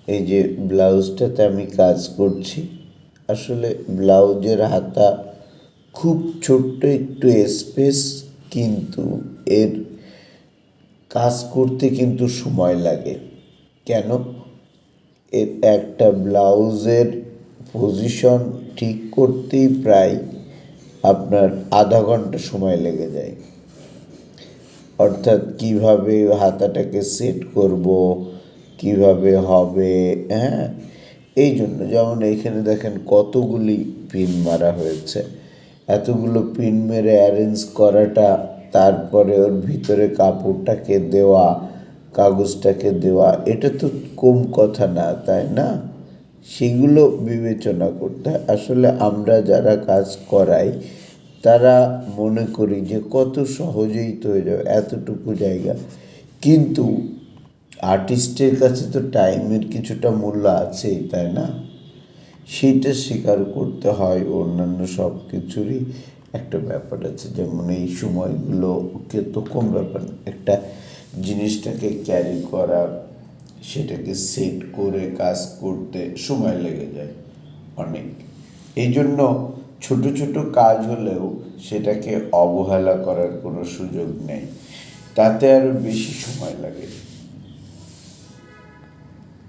এই যে ব্লাউজটাতে আমি কাজ করছি, আসলে ব্লাউজের হাতা খুব ছোট্ট একটু স্পেস, কিন্তু এর কাজ করতে কিন্তু সময় লাগে। কেন? এর একটা ব্লাউজের পজিশন ঠিক করতেই প্রায় আপনার আধা ঘন্টা সময় লেগে যায়। অর্থাৎ কীভাবে হাতাটাকে সেট করব, কীভাবে হবে, হ্যাঁ। এই জন্য যেমন এইখানে দেখেন কতগুলি পিন মারা হয়েছে, এতগুলো পিন মেরে অ্যারেঞ্জ করাটা, তারপরে ওর ভিতরে কাপড়টাকে দেওয়া, কাগজটাকে দেওয়া, এটা তো কম কথা না, তাই না? সেগুলো বিবেচনা করতে হয়। আসলে আমরা যারা কাজ করাই তারা মনে করি যে কত সহজেই তো হয়ে যাবে এতটুকু জায়গা, কিন্তু আর্টিস্টের কাছে তো টাইমের কিছুটা মূল্য আছেই, তাই না? সেইটা স্বীকার করতে হয়। অন্যান্য সব কিছুরই একটা ব্যাপার আছে, যেমন এই সময়গুলোকে তো কম ব্যাপার না, একটা জিনিসটাকে ক্যারি করা, সেটাকে সেট করে কাজ করতে সময় লেগে যায় অনেক। এই জন্য ছোট ছোট কাজ হলেও সেটাকে অবহেলা করার কোনো সুযোগ নেই, তাতে আরও বেশি সময় লাগে।